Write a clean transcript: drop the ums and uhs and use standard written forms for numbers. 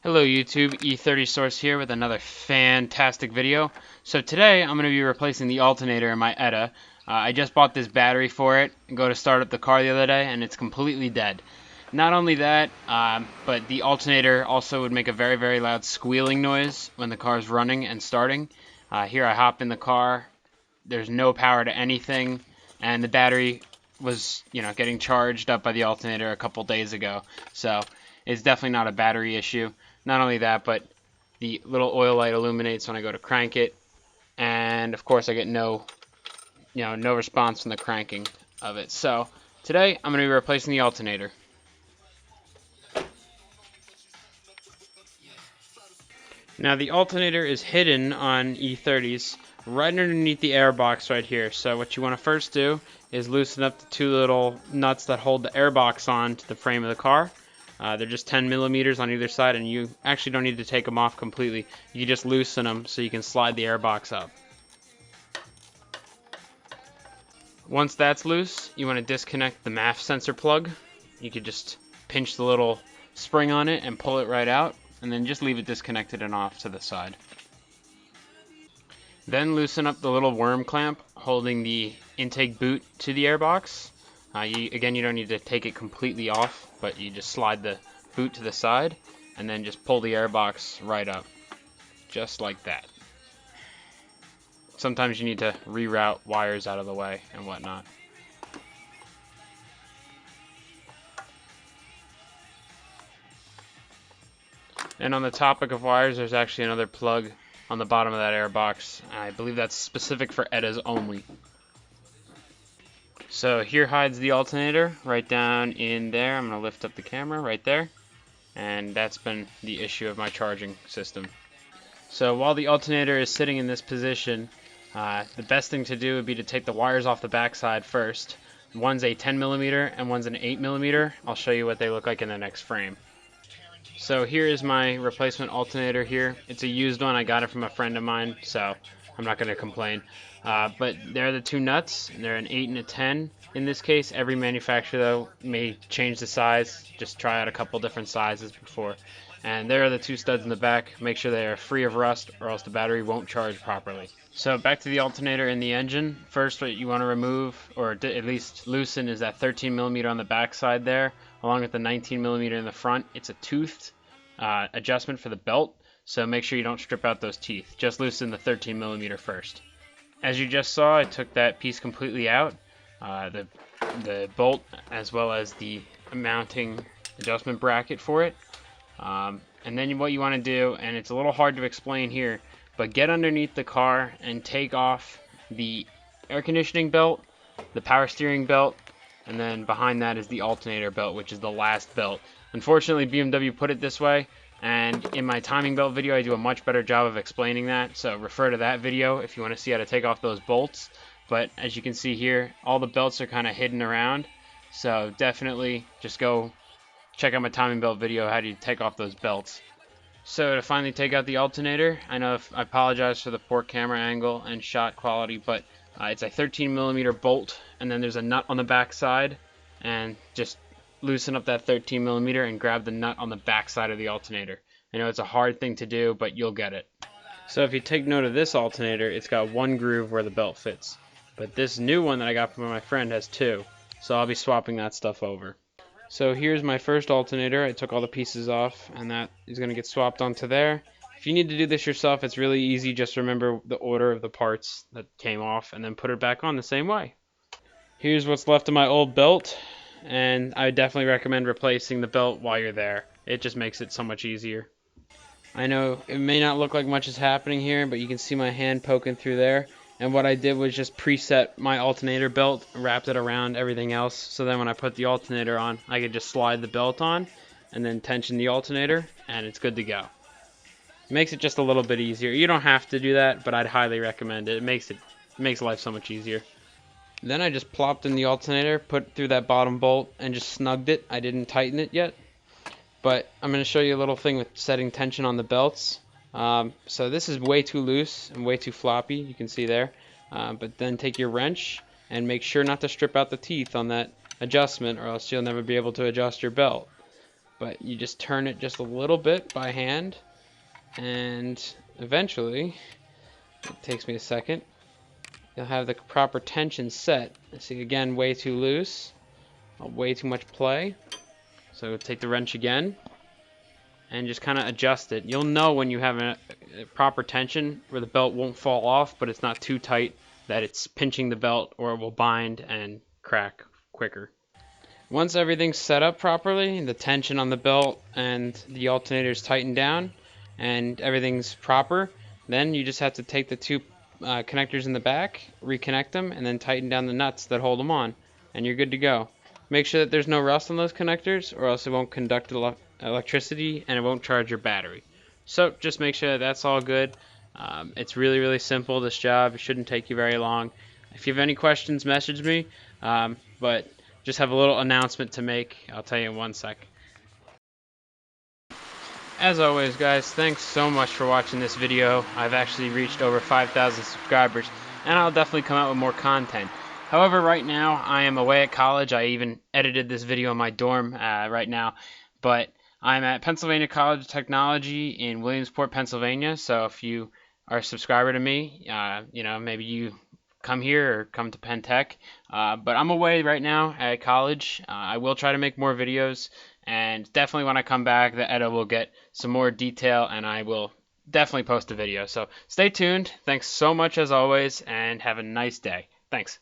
Hello YouTube, E30Source here with another fantastic video. So today I'm going to be replacing the alternator in my ETA. I just bought this battery for it and go to start up the car the other day and it's completely dead. Not only that, but the alternator also would make a very loud squealing noise when the car is running and starting. Here I hop in the car, there's no power to anything, and the battery was, getting charged up by the alternator a couple days ago. So it's definitely not a battery issue. Not only that, but the little oil light illuminates when I go to crank it, and of course I get no response from the cranking of it. So today I'm going to be replacing the alternator. Now the alternator is hidden on E30s right underneath the airbox right here. So what you want to first do is loosen up the two little nuts that hold the airbox on to the frame of the car. They're just 10 millimeters on either side, and you actually don't need to take them off completely. You just loosen them so you can slide the airbox up. Once that's loose, you want to disconnect the MAF sensor plug. You could just pinch the little spring on it and pull it right out, and then just leave it disconnected and off to the side. Then loosen up the little worm clamp holding the intake boot to the airbox. Again, you don't need to take it completely off, but you just slide the boot to the side and then just pull the airbox right up, just like that. Sometimes you need to reroute wires out of the way and whatnot. And on the topic of wires, there's actually another plug on the bottom of that airbox. I believe that's specific for ETAs only. So here hides the alternator right down in there. I'm going to lift up the camera right there. And that's been the issue of my charging system. So while the alternator is sitting in this position, the best thing to do would be to take the wires off the backside first. One's a 10 millimeter and one's an 8 millimeter. I'll show you what they look like in the next frame. So here is my replacement alternator here. It's a used one. I got it from a friend of mine, so I'm not going to complain. But there are the two nuts. They're an 8 and a 10. In this case, every manufacturer, though, may change the size. Just try out a couple different sizes before. And there are the two studs in the back. Make sure they are free of rust or else the battery won't charge properly. So back to the alternator in the engine. First, what you want to remove, or at least loosen, is that 13 millimeter on the back side there, along with the 19 millimeter in the front. It's a toothed adjustment for the belt, so make sure you don't strip out those teeth. Just loosen the 13 millimeter first. As you just saw, I took that piece completely out, the bolt as well as the mounting adjustment bracket for it. And then what you want to do, and it's a little hard to explain here, but get underneath the car and take off the air conditioning belt, the power steering belt, and then behind that is the alternator belt, which is the last belt. Unfortunately, BMW put it this way, and in my timing belt video, I do a much better job of explaining that, so refer to that video if you want to see how to take off those bolts. But as you can see here, all the belts are kind of hidden around, so definitely just go check out my timing belt video, how do you take off those belts. So to finally take out the alternator, I apologize for the poor camera angle and shot quality, but it's a 13 millimeter bolt, and then there's a nut on the back side, and just loosen up that 13 millimeter and grab the nut on the back side of the alternator. I know it's a hard thing to do, but you'll get it. So if you take note of this alternator, it's got one groove where the belt fits, but this new one that I got from my friend has two, so I'll be swapping that stuff over. So here's my first alternator. I took all the pieces off, and that is going to get swapped onto there. If you need to do this yourself, it's really easy. Just remember the order of the parts that came off and then put it back on the same way. Here's what's left of my old belt, and I would definitely recommend replacing the belt while you're there. It just makes it so much easier. I know it may not look like much is happening here, but you can see my hand poking through there. And what I did was just preset my alternator belt, wrapped it around everything else, so then when I put the alternator on, I could just slide the belt on and then tension the alternator, and it's good to go. It makes it just a little bit easier. You don't have to do that, but I'd highly recommend it. It makes life so much easier. Then I just plopped in the alternator, put it through that bottom bolt, and just snugged it. I didn't tighten it yet, but I'm going to show you a little thing with setting tension on the belts. So this is way too loose and way too floppy, you can see there. But then take your wrench and make sure not to strip out the teeth on that adjustment, or else you'll never be able to adjust your belt. but you just turn it just a little bit by hand, and eventually, it takes me a second, you'll have the proper tension set. See, again, way too loose, way too much play. So take the wrench again and just kind of adjust it. You'll know when you have a proper tension where the belt won't fall off, but it's not too tight that it's pinching the belt, or it will bind and crack quicker. Once everything's set up properly, the tension on the belt and the alternator is tightened down and everything's proper, then you just have to take the two connectors in the back, reconnect them, and then tighten down the nuts that hold them on, and you're good to go. Make sure that there's no rust on those connectors, or else it won't conduct electricity and it won't charge your battery. So just make sure that's all good. It's really, really simple, this job. It shouldn't take you very long. If you have any questions, message me. But just have a little announcement to make. I'll tell you in 1 sec. As always, guys, thanks so much for watching this video. I've actually reached over 5,000 subscribers, and I'll definitely come out with more content. However, right now, I am away at college. I even edited this video in my dorm right now, but I'm at Pennsylvania College of Technology in Williamsport, Pennsylvania, so if you are a subscriber to me, maybe you come here or come to Penn Tech, but I'm away right now at college. I will try to make more videos, and definitely when I come back, the edit will get some more detail, and I will definitely post a video. So stay tuned. Thanks so much as always, and have a nice day. Thanks.